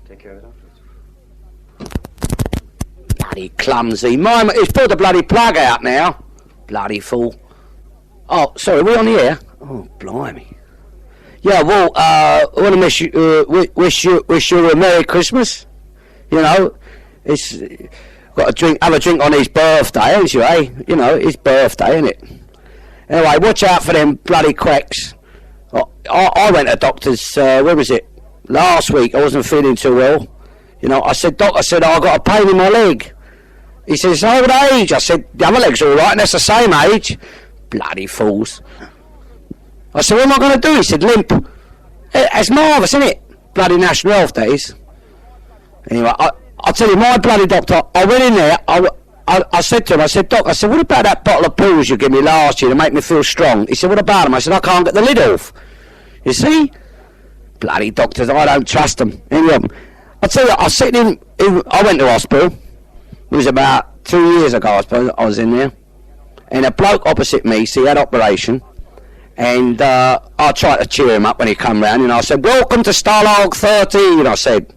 Take care of it afterwards. Bloody clumsy. He's pulled the bloody plug out now. Bloody fool. Oh, sorry, we're on the air? Oh, blimey. Yeah, well, I want to wish you a Merry Christmas. You know, it's got to have a drink on his birthday, ain't you, eh? You know, his birthday, ain't it? Anyway, watch out for them bloody quacks. I went to doctor's, where was it? Last week. I wasn't feeling too well. You know, I said, Doc, I've got a pain in my leg. He says, old age. I said, the other leg's all right, and that's the same age. Bloody fools. I said, what am I going to do? He said, limp. That's marvellous, isn't it? Bloody National Health Days. Anyway, I'll tell you, my bloody doctor, I went in there, I said to him, I said, Doc, I said, what about that bottle of pills you gave me last year to make me feel strong? He said, what about them? I said, I can't get the lid off. You see? Bloody doctors, I don't trust them. Anyway, I tell you, I went to hospital. It was about 2 years ago, I suppose, I was in there. And a bloke opposite me, see, he had operation. And I tried to cheer him up when he come round, and I said, welcome to Starlog 13, I said.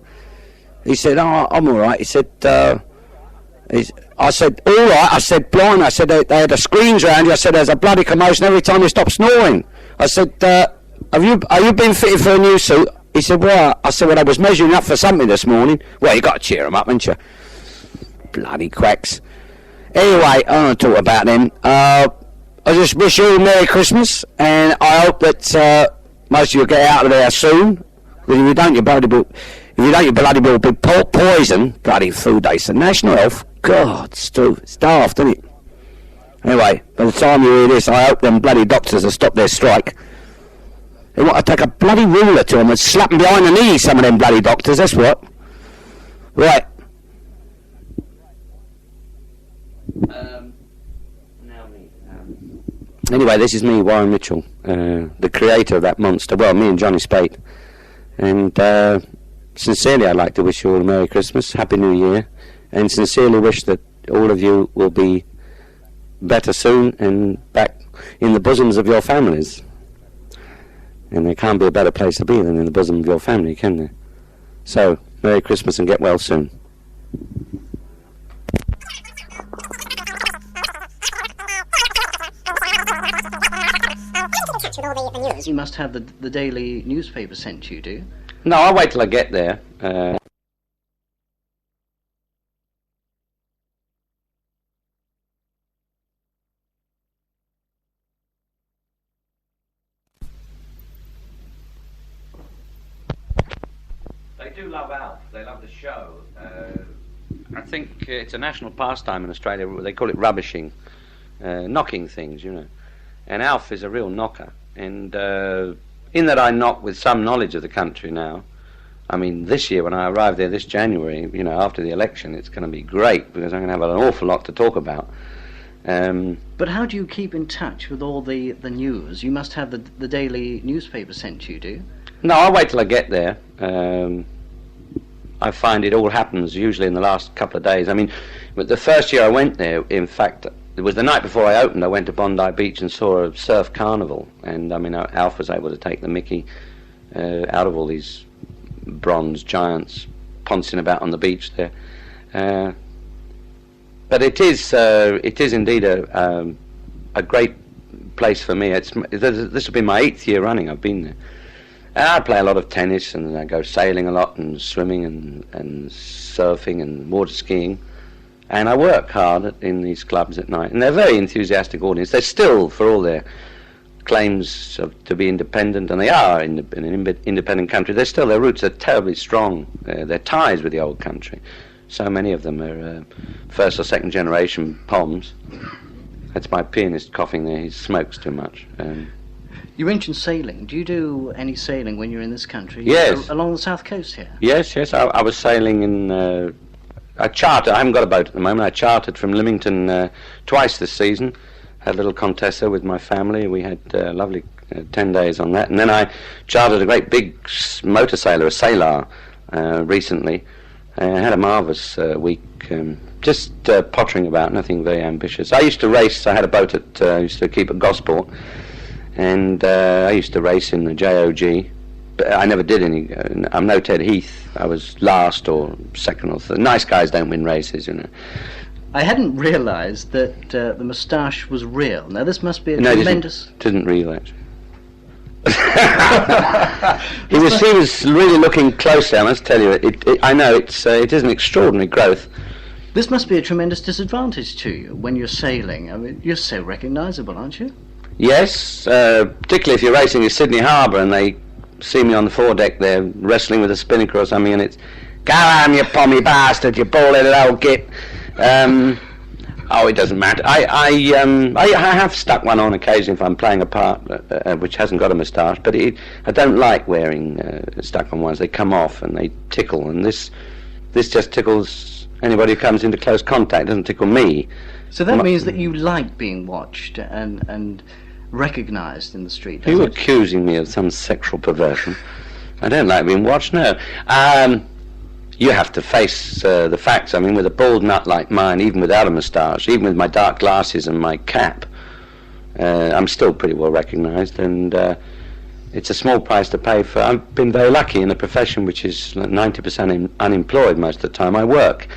He said, oh, I'm all right. He said, I said, all right. I said, blind. I said, they had the screens around you. I said, there's a bloody commotion every time you stop snoring. I said, are you been fitted for a new suit? He said, well, I said, well, I was measuring up for something this morning. Well, you got to cheer him up, haven't you? Bloody quacks. Anyway, I don't want to talk about them. I just wish you all a Merry Christmas, and I hope that most of you get out of there soon. Because if you don't, you're bloody will be poison. Bloody food days. The National Health. God, it's daft, isn't it? Anyway, by the time you hear this, I hope them bloody doctors will stop their strike. They want to take a bloody ruler to them and slap them behind the knee, some of them bloody doctors, that's what. Right. Anyway, this is me, Warren Mitchell, the creator of that monster. Well, me and Johnny Spate. And sincerely, I'd like to wish you all a Merry Christmas, Happy New Year, and sincerely wish that all of you will be better soon and back in the bosoms of your families. And there can't be a better place to be than in the bosom of your family, can there? So, Merry Christmas and get well soon. You must have the daily newspaper sent to you, do you? No, I'll wait till I get there. They do love Alf. They love the show. I think it's a national pastime in Australia. They call it rubbishing, knocking things, you know. And Alf is a real knocker. And in that I knock with some knowledge of the country now. I mean, this year when I arrived there this January, you know, after the election, it's going to be great because I'm going to have an awful lot to talk about. But how do you keep in touch with all the news? You must have the daily newspaper sent to you, do you? No, I'll wait till I get there. I find it all happens usually in the last couple of days. I mean, but the first year I went there, in fact, it was the night before I opened. I went to Bondi Beach and saw a surf carnival, and I mean, Alf was able to take the mickey out of all these bronze giants pouncing about on the beach there. But it is indeed a great place for me. This will be my 8th year running. I've been there. And I play a lot of tennis, and I go sailing a lot, and swimming, and surfing, and water skiing. And I work hard in these clubs at night. And they're a very enthusiastic audience. They're still, for all their claims to be independent, and they are in an independent country, their roots are terribly strong. Their ties with the old country. So many of them are first or second generation Poms. That's my pianist coughing there. He smokes too much. You mentioned sailing. Do you do any sailing when you're in this country? Yes. Along the south coast here? Yes. I was sailing in... I haven't got a boat at the moment. I chartered from Lymington twice this season. Had a little contessa with my family. We had lovely 10 days on that. And then I chartered a great big motor sailor, a sailor, recently. I had a marvellous week, just pottering about, nothing very ambitious. I used to race. I had a boat I used to keep at Gosport. And I used to race in the JOG, but I never did any. I'm no Ted Heath. I was last or second or third. Nice guys don't win races, you know. I hadn't realised that the moustache was real. Now this must be a No, tremendous... didn't realise. he was really looking closely. I must tell you, I know it is an extraordinary growth. This must be a tremendous disadvantage to you when you're sailing. I mean, you're so recognisable, aren't you? Yes, particularly if you're racing in Sydney Harbour and they see me on the foredeck there wrestling with a spinnaker or something, and it's, "Go on, you pommy bastard, you bald-headed old git." It doesn't matter. I have stuck one on occasionally if I'm playing a part which hasn't got a moustache, but I don't like wearing stuck-on ones. They come off and they tickle, and this just tickles anybody who comes into close contact. It doesn't tickle me. So that means that you like being watched and recognised in the street. Are you accusing me of some sexual perversion? I don't like being watched, no. You have to face the facts. I mean, with a bald nut like mine, even without a moustache, even with my dark glasses and my cap, I'm still pretty well recognised, and it's a small price to pay for. I've been very lucky in a profession which is 90% unemployed most of the time I work,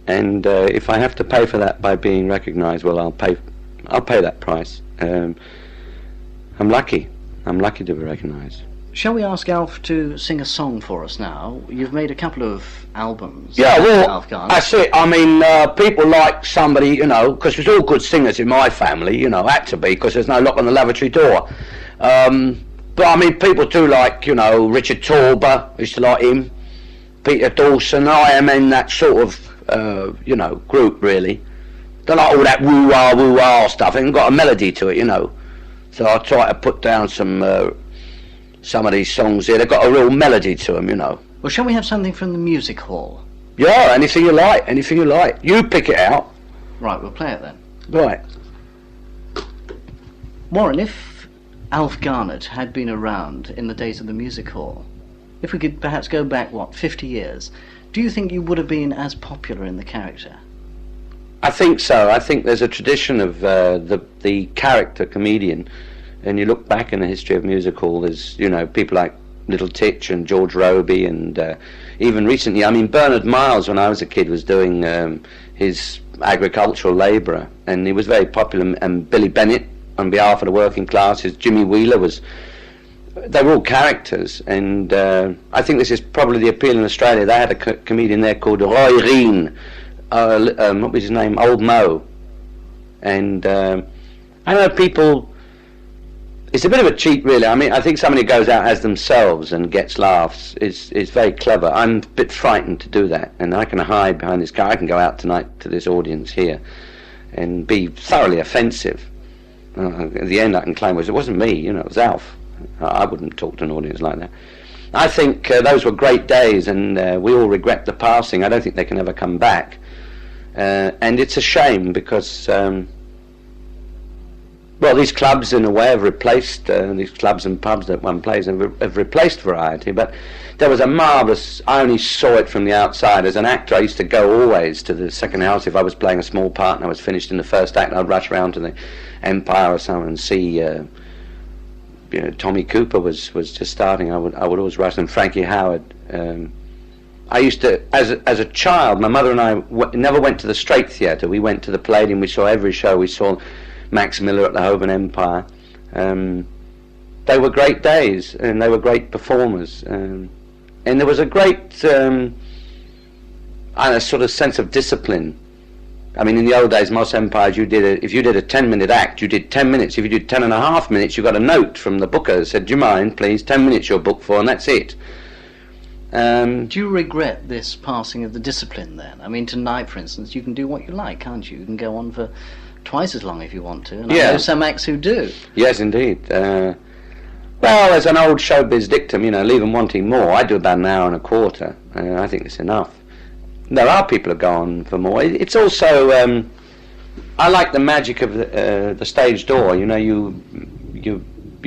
and if I have to pay for that by being recognised, well, I'll pay that price. I'm lucky to be recognised. Shall we ask Alf to sing a song for us now? You've made a couple of albums. Yeah, well, Alf Garnett. that's it. I mean, people like somebody, you know, because there's all good singers in my family, you know, had to be, because there's no lock on the lavatory door. But I mean, people do like, you know, Richard Torber, used to like him, Peter Dawson. I am in that sort of, you know, group, really. Don't like all that woo-ah stuff. It ain't got a melody to it, you know. So I try to put down some of these songs here. They've got a real melody to them, you know. Well, shall we have something from the music hall? Yeah, anything you like. You pick it out. Right, we'll play it then. Right. Warren, if Alf Garnett had been around in the days of the music hall, if we could perhaps go back, 50 years, do you think you would have been as popular in the character? I think so. I think there's a tradition of the character comedian, and you look back in the history of music hall, there's, you know, people like Little Titch and George Robey, and even recently, I mean, Bernard Miles, when I was a kid, was doing his agricultural labourer, and he was very popular, and Billy Bennett on behalf of the working classes, Jimmy Wheeler they were all characters, and I think this is probably the appeal in Australia. They had a comedian there called Roy Reen, what was his name, Old Mo, and I know people, it's a bit of a cheat, really. I mean, I think somebody who goes out as themselves and gets laughs is very clever. I'm a bit frightened to do that, and I can hide behind this guy. I can go out tonight to this audience here and be thoroughly offensive. At the end I can claim it wasn't me, you know, it was Alf. I wouldn't talk to an audience like that. I think those were great days, and we all regret the passing. I don't think they can ever come back. And it's a shame because these clubs in a way have replaced, these clubs and pubs that one plays have replaced variety, but there was a marvellous, I only saw it from the outside. As an actor, I used to go always to the second house if I was playing a small part and I was finished in the first act. I'd rush around to the Empire or something and see, Tommy Cooper was just starting. I would always rush, and Frankie Howard. I used to, as a child, my mother and I never went to the Straight Theatre. We went to the Palladium. We saw every show. We saw Max Miller at the Holborn Empire. They were great days, and they were great performers. And there was a great sort of sense of discipline. I mean, in the old days, most empires, if you did a 10-minute act, you did 10 minutes. If you did 10.5 minutes, you got a note from the booker that said, "Do you mind, please? 10 minutes you're booked for," and that's it. Do you regret this passing of the discipline then? I mean, tonight, for instance, you can do what you like, can't you? You can go on for twice as long if you want to, and I know some acts who do. Yes, indeed. Well, as an old showbiz dictum, leave them wanting more. I do about an hour and a quarter. I think it's enough. There are people who go on for more. It's also, I like the magic of the stage door. You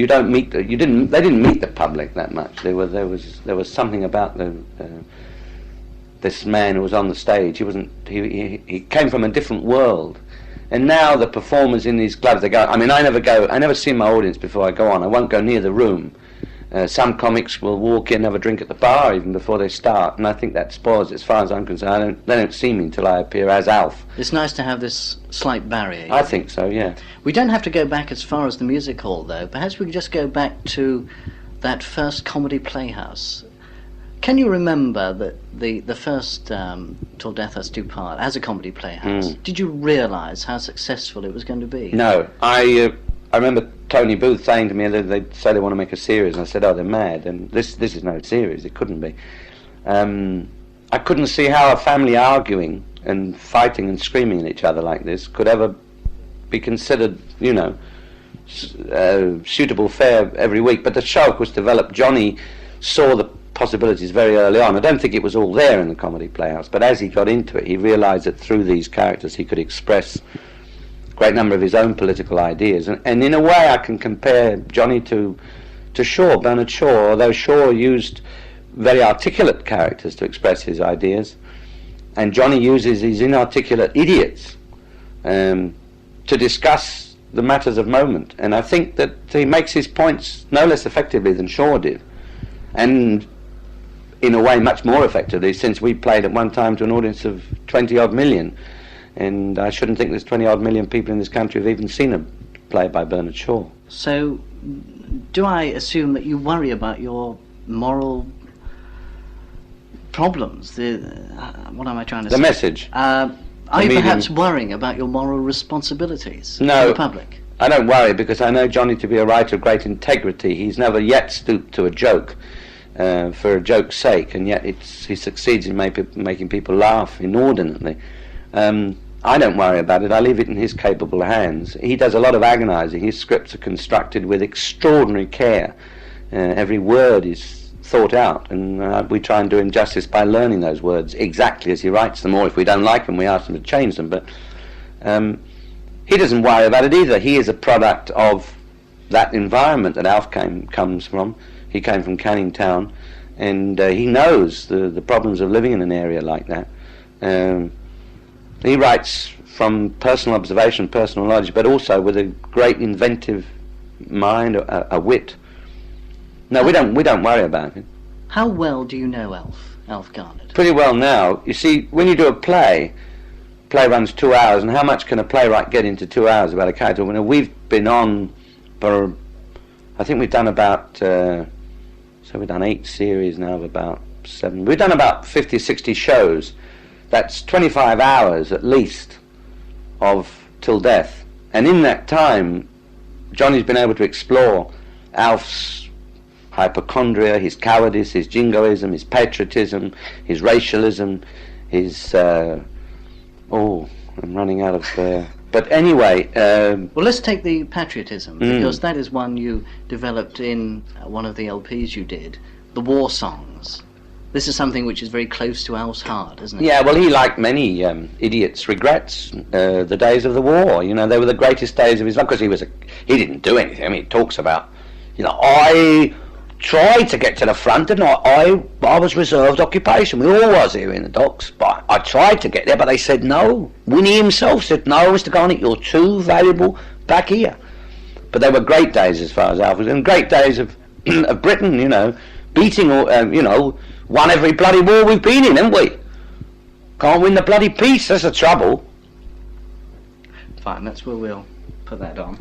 don't meet they didn't meet the public that much. There was something about this man who was on the stage. He came from a different world. And now the performers in these clubs, they go. I mean, I never see my audience before I go on. I won't go near the room. Some comics will walk in, have a drink at the bar even before they start, and I think that spoils it as far as I'm concerned. They don't see me until I appear as Alf. It's nice to have this slight barrier. I think so, yeah. We don't have to go back as far as the music hall, though. Perhaps we could just go back to that first comedy playhouse. Can you remember that the first Till Death Us Do Part as a comedy playhouse? Did you realise how successful it was going to be? No, I remember Tony Booth saying to me that they'd say they want to make a series, and I said, oh, they're mad, and this is no series, it couldn't be. I couldn't see how a family arguing and fighting and screaming at each other like this could ever be considered, you know, suitable fare every week. But the show, of course, developed. Johnny saw the possibilities very early on. I don't think it was all there in the comedy playhouse, but as he got into it, he realised that through these characters he could express great number of his own political ideas, and in a way I can compare Johnny to Shaw, Bernard Shaw, although Shaw used very articulate characters to express his ideas, and Johnny uses these inarticulate idiots to discuss the matters of moment, and I think that he makes his points no less effectively than Shaw did, and in a way much more effectively, since we played at one time to an audience of 20 odd million. And I shouldn't think there's 20 odd million people in this country who've even seen a play by Bernard Shaw. So, do I assume that you worry about your moral problems? What am I trying to say? The message. Are you perhaps worrying about your moral responsibilities to the public? I don't worry, because I know Johnny to be a writer of great integrity. He's never yet stooped to a joke for a joke's sake, and yet he succeeds in making people laugh inordinately. I don't worry about it. I leave it in his capable hands. He does a lot of agonising. His scripts are constructed with extraordinary care. Every word is thought out, and we try and do him justice by learning those words exactly as he writes them, or if we don't like them we ask him to change them. But he doesn't worry about it either. He is a product of that environment that Alf comes from. He came from Canning Town, and he knows the problems of living in an area like that. He writes from personal observation, personal knowledge, but also with a great inventive mind, a wit. No, we don't worry about it. How well do you know Alf Garnett? Pretty well now. You see, when you do a play runs 2 hours, and how much can a playwright get into 2 hours about a character? Well, we've been on for, I think we've done about, so we've done 8 series now of about 7. We've done about 50, 60 shows. That's 25 hours at least of Till Death. And in that time, Johnny's been able to explore Alf's hypochondria, his cowardice, his jingoism, his patriotism, his racialism, his... I'm running out of... But anyway... well, let's take the patriotism, because that is one you developed in one of the LPs you did, the war songs. This is something which is very close to Alf's heart, isn't it? Yeah, well, he, like many idiots, regrets the days of the war. You know, they were the greatest days of his life, because he didn't do anything. I mean, he talks about, you know, I tried to get to the front, and I was reserved occupation. We all was here in the docks, but I tried to get there, but they said no. Winnie himself said, no, Mr. Garnett, you're too valuable back here. But they were great days as far as Alf was, and great days of Britain, you know, beating, you know, won every bloody war we've been in, haven't we? Can't win the bloody peace, that's the trouble. Fine, that's where we'll put that on.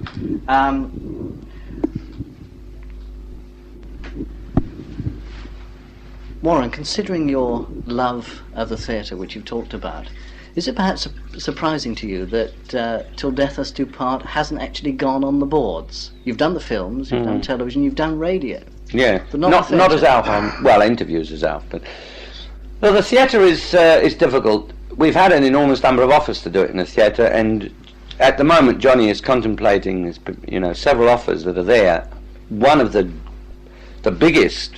Warren, considering your love of the theatre, which you've talked about, is it perhaps surprising to you that Till Death Us Do Part hasn't actually gone on the boards? You've done the films, you've done television, you've done radio. Yeah, but not as Alf. Well, interviews as Alf, but well, the theatre is difficult. We've had an enormous number of offers to do it in the theatre, and at the moment Johnny is contemplating, you know, several offers that are there. One of the biggest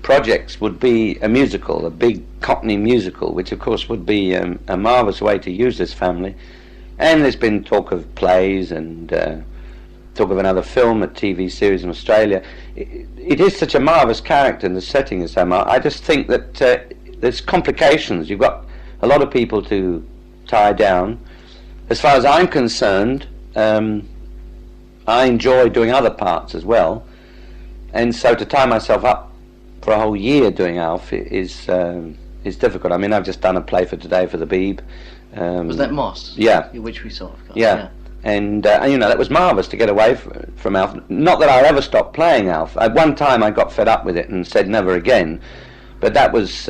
projects would be a musical, a big Cockney musical, which of course would be a marvellous way to use this family. And there's been talk of plays and talk of another film, a TV series in Australia. It is such a marvellous character, and the setting is so marvellous. I just think that there's complications. You've got a lot of people to tie down. As far as I'm concerned, I enjoy doing other parts as well. And so to tie myself up for a whole year doing Alf is difficult. I mean, I've just done a play for today for the Beeb. Was that Moss? Yeah. Which we saw, of course. Yeah. And you know, that was marvellous to get away from Alf. Not that I'll ever stop playing Alf. At one time I got fed up with it and said never again. But that was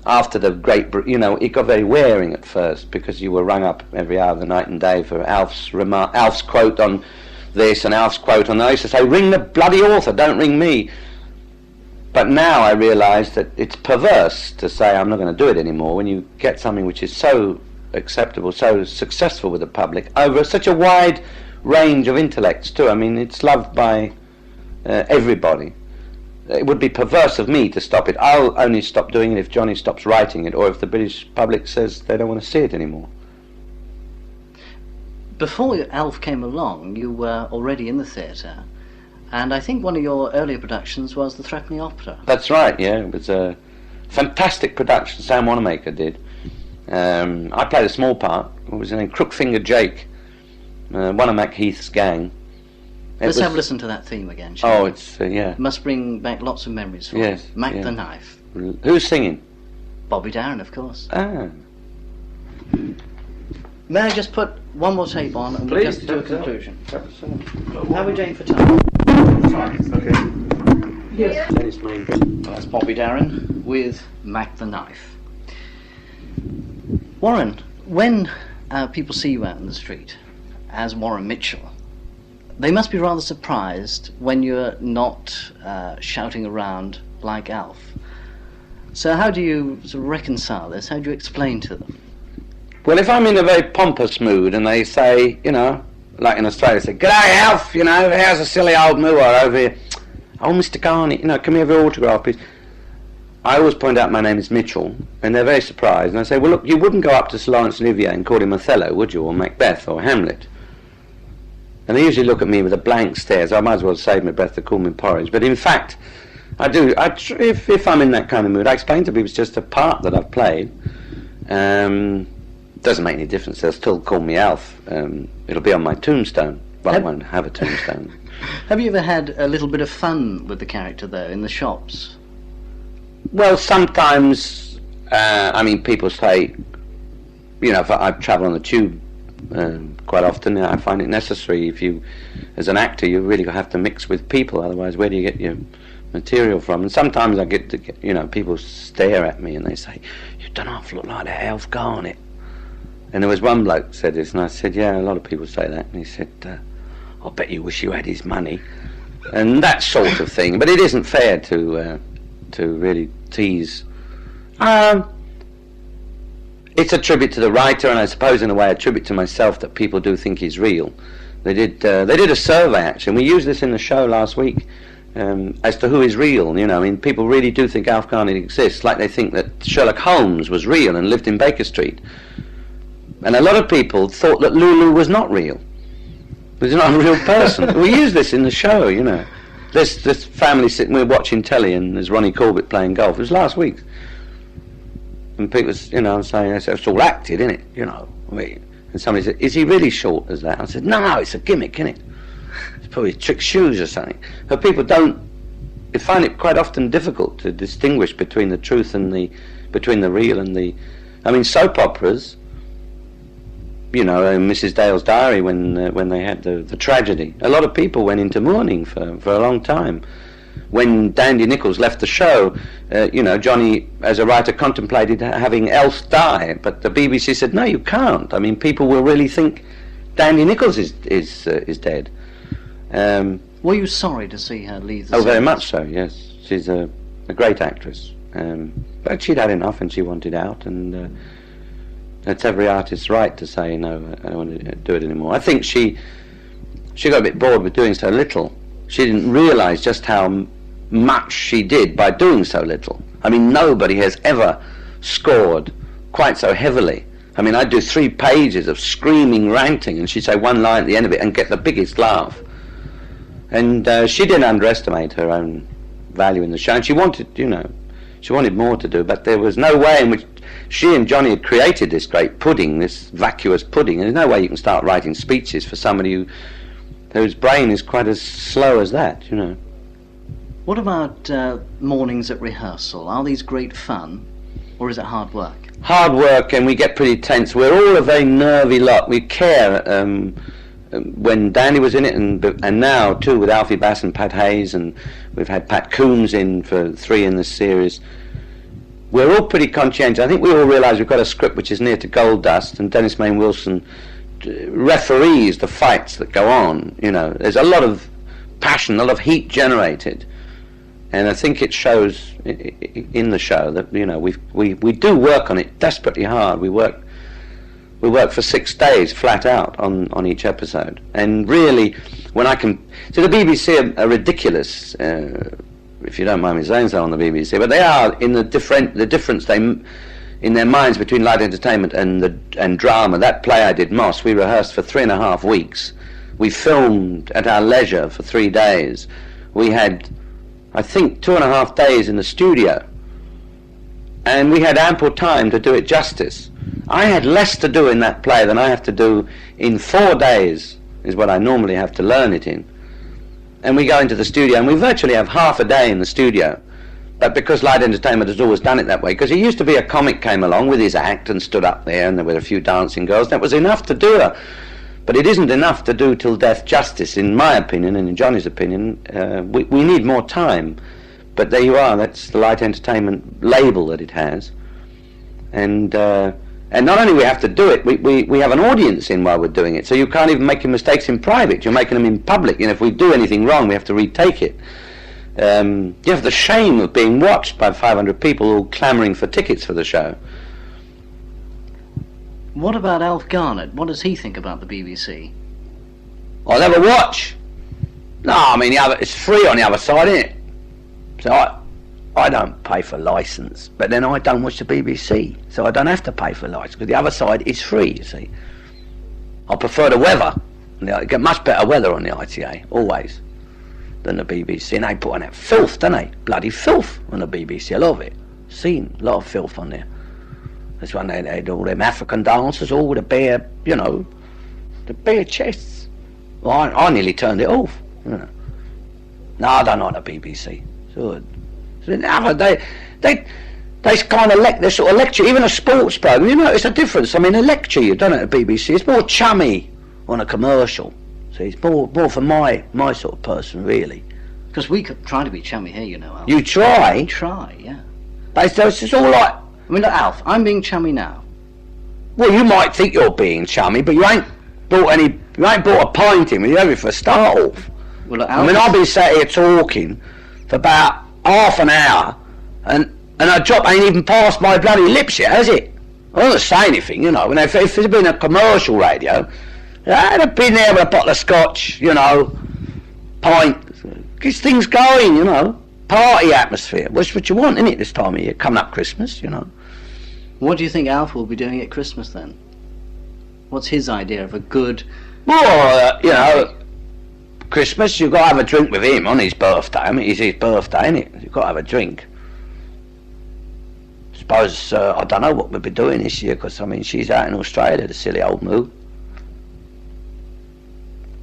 after the great, you know, it got very wearing at first because you were rung up every hour of the night and day for Alf's quote on this and Alf's quote on that. I used to say, ring the bloody author, don't ring me. But now I realise that it's perverse to say I'm not going to do it anymore when you get something which is so acceptable, so successful with the public, over such a wide range of intellects too. I mean, it's loved by everybody. It would be perverse of me to stop it. I'll only stop doing it if Johnny stops writing it, or if the British public says they don't want to see it anymore. Before Alf came along, you were already in the theatre, and I think one of your earlier productions was The Threepenny Opera. That's right, yeah. It was a fantastic production Sam Wanamaker did. I played a small part. It was named Crookfinger Jake, one of Macheath's gang. Let's have a listen to that theme again, shall we? It's, yeah. It must bring back lots of memories for Yes, you. Mac yeah. the Knife. Who's singing? Bobby Darin, of course. Ah. May I just put one more tape on and we'll Please, just do a that's all. conclusion? That's How are we doing for time? Okay. Yes. Dennis Main. That's Bobby Darin with Mac the Knife. Warren, when people see you out in the street as Warren Mitchell, they must be rather surprised when you're not shouting around like Alf. So how do you sort of reconcile this? How do you explain to them? Well, if I'm in a very pompous mood and they say, you know, like in Australia, say, "G'day, Alf, you know, how's a silly old mooer over here? Oh, Mr. Garney, you know, can we have your autograph, please?" I always point out my name is Mitchell, and they're very surprised. And I say, well, look, you wouldn't go up to Sir Laurence Olivier and call him Othello, would you, or Macbeth, or Hamlet? And they usually look at me with a blank stare, so I might as well save my breath to call me porridge. But in fact, I do. If I'm in that kind of mood, I explain to people it's just a part that I've played. Doesn't make any difference. They'll still call me Alf. It'll be on my tombstone. Well, I won't have a tombstone. Have you ever had a little bit of fun with the character, though, in the shops? Well, sometimes, I mean, people say, you know, if I travel on the tube quite often, I find it necessary. If you, as an actor, you really have to mix with people, otherwise where do you get your material from? And sometimes I get to, you know, people stare at me and they say, "You don't half look like that Alf Garnett." And there was one bloke said this, and I said, "Yeah, a lot of people say that." And he said, "I bet you wish you had his money," and that sort of thing. But it isn't fair to really tease. It's a tribute to the writer, and I suppose in a way a tribute to myself that people do think he's real. They did a survey actually, and we used this in the show last week as to who is real. You know, I mean, people really do think Alf Garnett exists, like they think that Sherlock Holmes was real and lived in Baker Street. And a lot of people thought that Lulu was not real. Was not a real person. We use this in the show, you know. This family sitting, we're watching telly, and there's Ronnie Corbett playing golf. It was last week. And people, you know, saying, it's all acted, isn't it? You know, I mean, and somebody said, "Is he really short as that?" I said, no, it's a gimmick, isn't it? It's probably trick shoes or something. But people they find it quite often difficult to distinguish between the truth and between the real and the, I mean, soap operas, you know, Mrs. Dale's Diary, when they had the tragedy, a lot of people went into mourning for a long time. When Dandy Nichols left the show, you know, Johnny, as a writer, contemplated having Elf die, but the BBC said, "No, you can't. I mean, people will really think Dandy Nichols is dead." Were you sorry to see her leave the Oh, very series? much so. Yes, she's a great actress, but she'd had enough and she wanted out, and. It's every artist's right to say, no, I don't want to do it anymore. I think she got a bit bored with doing so little. She didn't realise just how much she did by doing so little. I mean, nobody has ever scored quite so heavily. I mean, I'd do 3 pages of screaming ranting, and she'd say one line at the end of it and get the biggest laugh. And she didn't underestimate her own value in the show, and she wanted, you know, she wanted more to do, but there was no way in which she and Johnny had created this great pudding, this vacuous pudding, and there's no way you can start writing speeches for somebody whose brain is quite as slow as that, you know. What about mornings at rehearsal? Are these great fun, or is it hard work? Hard work, and we get pretty tense. We're all a very nervy lot. We care. When Danny was in it, and now too with Alfie Bass and Pat Hayes, and we've had Pat Coombs in for 3 in this series. We're all pretty conscientious. I think we all realise we've got a script which is near to gold dust, and Dennis Main Wilson referees the fights that go on. You know, there's a lot of passion, a lot of heat generated, and I think it shows in the show that, you know, we do work on it desperately hard. We work for 6 days flat out on each episode, and really, when I can, so the BBC are ridiculous, if you don't mind me saying so, on the BBC, but they are in the difference they in their minds between light entertainment and drama. That play I did, Moss, we rehearsed for 3.5 weeks. We filmed at our leisure for 3 days. We had, I think, 2.5 days in the studio, and we had ample time to do it justice. I had less to do in that play than I have to do in 4 days, is what I normally have to learn it in. And we go into the studio, and we virtually have half a day in the studio. But because Light Entertainment has always done it that way, because it used to be a comic came along with his act and stood up there, and there were a few dancing girls, that was enough to do it. But it isn't enough to do till death justice, in my opinion, and in Johnny's opinion. We need more time. But there you are, that's the Light Entertainment label that it has. And not only we have to do it, we have an audience in while we're doing it, so you can't even make mistakes in private, you're making them in public. You know, if we do anything wrong, we have to retake it. You have the shame of being watched by 500 people all clamouring for tickets for the show. What about Alf Garnett? What does he think about the BBC? I'll never watch. No, I mean, it's free on the other side, isn't it? So I don't pay for licence, but then I don't watch the BBC, so I don't have to pay for licence, because the other side is free, you see. I prefer the weather. I get much better weather on the ITA, always, than the BBC. And they put on that filth, don't they? Bloody filth on the BBC. I love it. Seen a lot of filth on there. That's when they had all them African dancers, all with the bare, you know, the bare chests. Well, I nearly turned it off, you know. No, I don't like the BBC. So they kind of they sort of lecture, even a sports programme, you know, it's a difference. I mean, a lecture you done at the BBC, it's more chummy on a commercial. See, it's more for my sort of person, really. Because we could try to be chummy here, you know, Alf. You try? We try, yeah. But it's all like, I mean, look, Alf, I'm being chummy now. well, you might think you're being chummy, but you ain't bought a pint in with you, have you, for a start off? Well, look, I Alf, mean, I've been sat here talking for about half an hour, and a drop ain't even passed my bloody lips yet, has it? I don't say anything, you know. And if it had been a commercial radio, I'd have been there with a bottle of scotch, you know, pint, gets things going, you know, party atmosphere. What's what you want, innit, this time of year, coming up Christmas, you know. what do you think Alf will be doing at Christmas then? What's his idea of a good... Well, you know, Christmas, you've got to have a drink with him on his birthday. I mean, it's his birthday, isn't it? You've got to have a drink. Suppose, I don't know what we'll be doing this year, because, I mean, she's out in Australia, the silly old moo.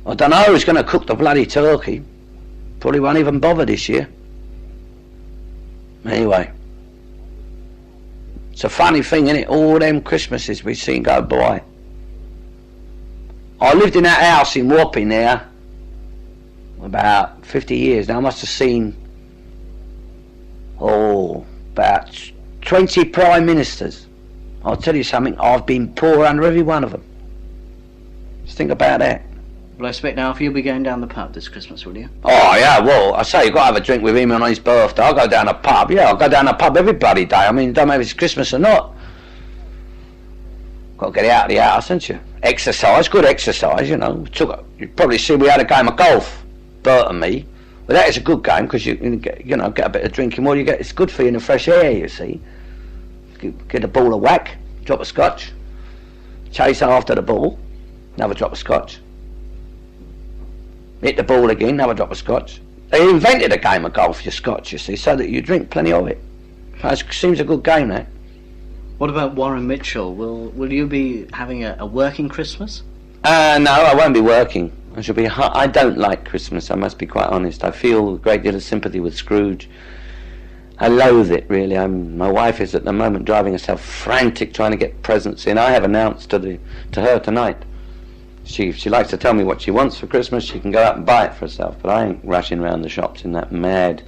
I don't know who's going to cook the bloody turkey. Probably won't even bother this year. Anyway. It's a funny thing, isn't it? All them Christmases we've seen go by. I lived in that house in Wapping there about 50 years now. I must have seen, about 20 prime ministers. I'll tell you something, I've been poor under every one of them. Just think about that. Well, I expect, Alf, you'll be going down the pub this Christmas, will you? Oh yeah, well, I say you've got to have a drink with him on his birthday. I'll go down the pub, yeah, I'll go down the pub every bloody day. I mean, it don't matter if it's Christmas or not. Got to get out of the house, haven't you? Exercise, good exercise, you know. You'd probably see we had a game of golf, Bert and me. But that is a good game, because you know, get a bit of drinking while you get, it's good for you in the fresh air, you see. Get a ball of whack, drop a scotch, chase after the ball, another drop of scotch. Hit the ball again, another drop of scotch. They invented a game of golf, your scotch, you see, so that you drink plenty of it. It seems a good game, that. What about Warren Mitchell? Will you be having a working Christmas? No, I won't be working. I don't like Christmas, I must be quite honest. I feel a great deal of sympathy with Scrooge. I loathe it, really. My wife is at the moment driving herself frantic trying to get presents in. I have announced to her tonight, if she likes to tell me what she wants for Christmas, she can go out and buy it for herself, but I ain't rushing around the shops in that mad,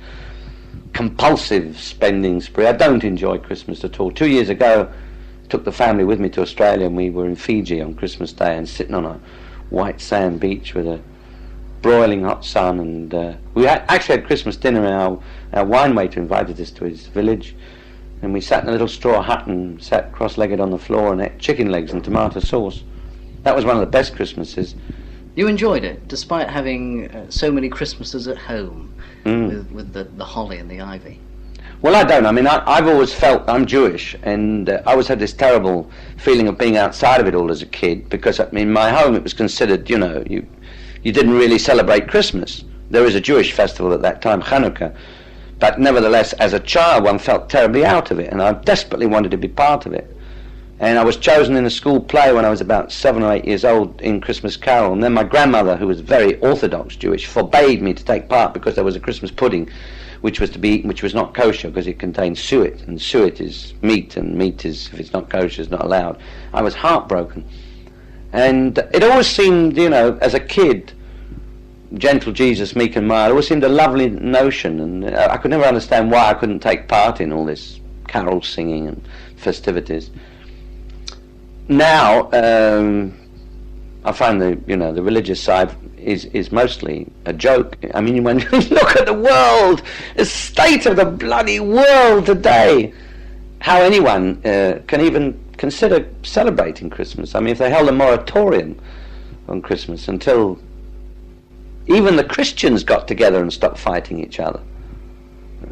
compulsive spending spree. I don't enjoy Christmas at all. 2 years ago, I took the family with me to Australia, and we were in Fiji on Christmas Day and sitting on a white sand beach with a broiling hot sun, and we actually had Christmas dinner, and our wine waiter invited us to his village, and we sat in a little straw hut and sat cross-legged on the floor and ate chicken legs and tomato sauce. That was one of the best Christmases. You enjoyed it, despite having so many Christmases at home with the holly and the ivy. Well, I don't. I mean, I've always felt I'm Jewish, and I always had this terrible feeling of being outside of it all as a kid, because in my home it was considered, you didn't really celebrate Christmas. There was a Jewish festival at that time, Hanukkah, but nevertheless, as a child, one felt terribly out of it, and I desperately wanted to be part of it. And I was chosen in a school play when I was about 7 or 8 years old in Christmas Carol, and then my grandmother, who was very Orthodox Jewish, forbade me to take part because there was a Christmas pudding which was not kosher because it contained suet, and suet is meat, and meat is, if it's not kosher, is not allowed. I was heartbroken. And it always seemed, as a kid, gentle Jesus, meek and mild, it always seemed a lovely notion, and I could never understand why I couldn't take part in all this carol singing and festivities. Now, I find the religious side is mostly a joke. I mean, when you look at the world, the state of the bloody world today, how anyone can even consider celebrating Christmas. I mean, if they held a moratorium on Christmas until even the Christians got together and stopped fighting each other,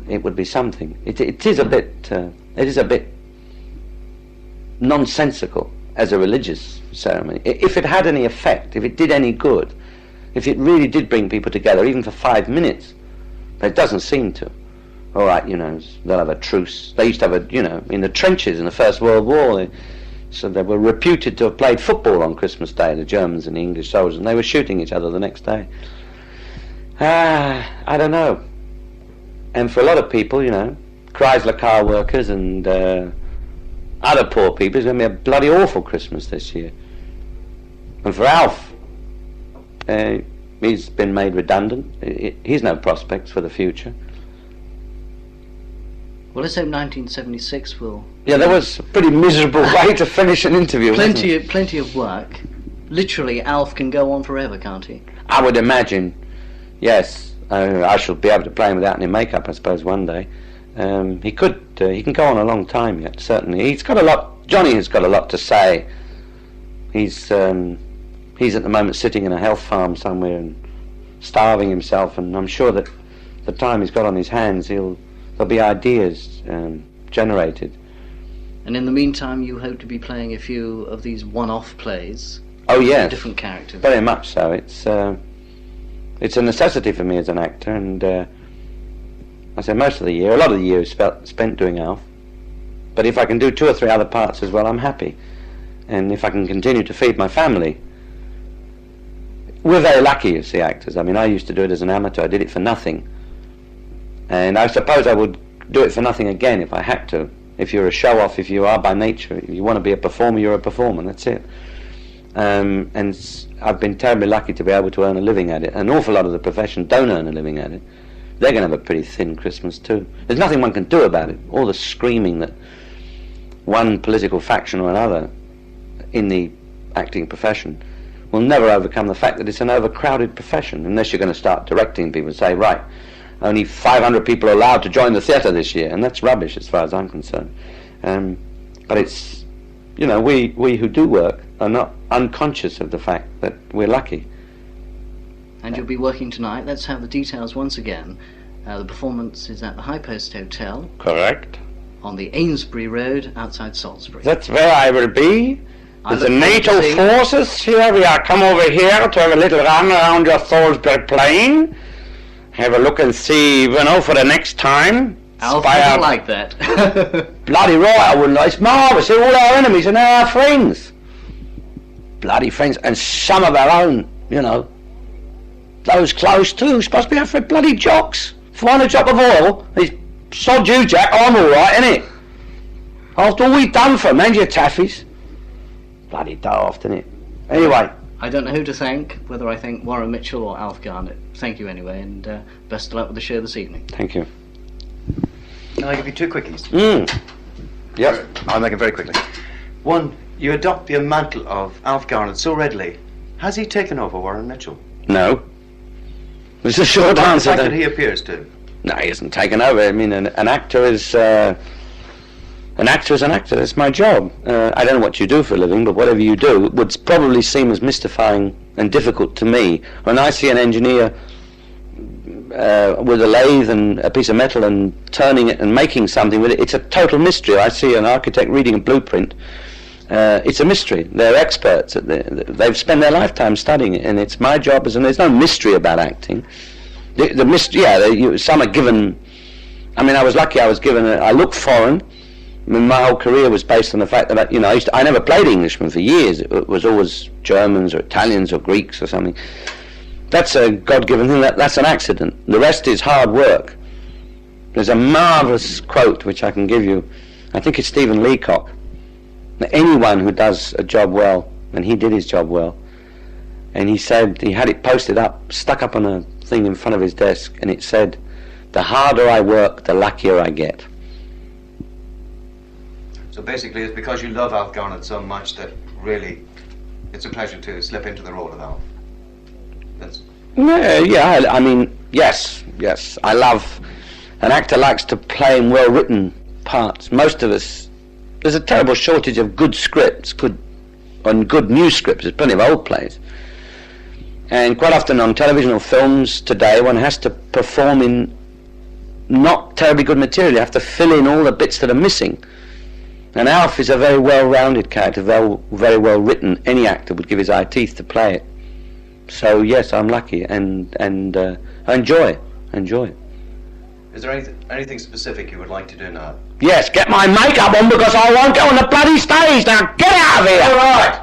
it would be something. It is a bit nonsensical as a religious ceremony. If it had any effect, if it did any good, if it really did bring people together, even for 5 minutes, but it doesn't seem to. All right, they'll have a truce. They used to have in the trenches in the First World War, so they were reputed to have played football on Christmas Day, the Germans and the English soldiers, and they were shooting each other the next day. I don't know. And for a lot of people, Chrysler car workers and other poor people, it's going to be a bloody awful Christmas this year. And for Alf, he's been made redundant. He's no prospects for the future. Well, let's hope 1976 will... Yeah, that was a pretty miserable way to finish an interview. Plenty of work. Literally, Alf can go on forever, can't he? I would imagine, yes. I shall be able to play him without any makeup, I suppose, one day. He can go on a long time yet, certainly. He's got a lot... Johnny has got a lot to say. He's at the moment sitting in a health farm somewhere and starving himself, and I'm sure that the time he's got on his hands, there'll be ideas generated. And in the meantime, you hope to be playing a few of these one-off plays. Oh yes, different characters. Very much so. It's a necessity for me as an actor, and I say most of the year, a lot of the year is spent doing Alf. But if I can do 2 or 3 other parts as well, I'm happy. And if I can continue to feed my family, we're very lucky, you see, actors. I mean, I used to do it as an amateur. I did it for nothing. And I suppose I would do it for nothing again if I had to. If you're a show-off, if you are by nature, if you want to be a performer, you're a performer, that's it. And I've been terribly lucky to be able to earn a living at it. An awful lot of the profession don't earn a living at it. They're going to have a pretty thin Christmas too. There's nothing one can do about it. All the screaming that one political faction or another in the acting profession will never overcome the fact that it's an overcrowded profession, unless you're going to start directing people and say, right, only 500 people are allowed to join the theatre this year, and that's rubbish as far as I'm concerned. But it's, we who do work are not unconscious of the fact that we're lucky. And you'll be working tonight. Let's have the details once again. The performance is at the High Post Hotel. Correct. On the Amesbury Road outside Salisbury. That's where I will be. With the NATO forces here, we are come over here to have a little run around your Salisbury plain. Have a look and see, for the next time. Alf doesn't like that. Bloody right, I wouldn't. It's marvellous. All our enemies are now our friends. Bloody friends, and some of our own, Those clothes too, supposed to be out for bloody jocks. Find a drop of oil, it's sod you, Jack, I'm alright, innit? After all we've done for 'em, and your taffies. Bloody daft, innit? Anyway. I don't know who to thank, whether I thank Warren Mitchell or Alf Garnett. Thank you anyway, and best of luck with the show this evening. Thank you. Can I give you 2 quickies? Yep. I'll make it very quickly. One, you adopt the mantle of Alf Garnett so readily. Has he taken over Warren Mitchell? No. It's a short The answer. fact that he appears to. No, he hasn't taken over. I mean, an actor is... an actor is an actor. That's my job. I don't know what you do for a living, but whatever you do, it would probably seem as mystifying and difficult to me when I see an engineer with a lathe and a piece of metal and turning it and making something with it. It's a total mystery. I see an architect reading a blueprint. It's a mystery. They're experts. They've spent their lifetime studying it, and it's my job. And there's no mystery about acting. The mystery, yeah. Some are given. I mean, I was lucky. I was given. I look foreign. I mean, my whole career was based on the fact that I never played Englishmen for years. It was always Germans or Italians or Greeks or something. That's a God-given thing. That's an accident. The rest is hard work. There's a marvellous quote which I can give you. I think it's Stephen Leacock. That anyone who does a job well, and he did his job well, and he said, he had it posted up, stuck up on a thing in front of his desk, and it said, "The harder I work, the luckier I get." So basically it's because you love Alf Garnett so much that really it's a pleasure to slip into the role of Alf. I mean, yes. I love... An actor likes to play in well-written parts. Most of us... There's a terrible shortage of good scripts, good new scripts. There's plenty of old plays. And quite often on television or films today, one has to perform in not terribly good material. You have to fill in all the bits that are missing. And Alf is a very well-rounded character, very well written. Any actor would give his eye teeth to play it. So yes, I'm lucky, and I enjoy it. Is there anything specific you would like to do now? Yes, get my makeup on because I won't go on the bloody stage. Now get out of here! All right.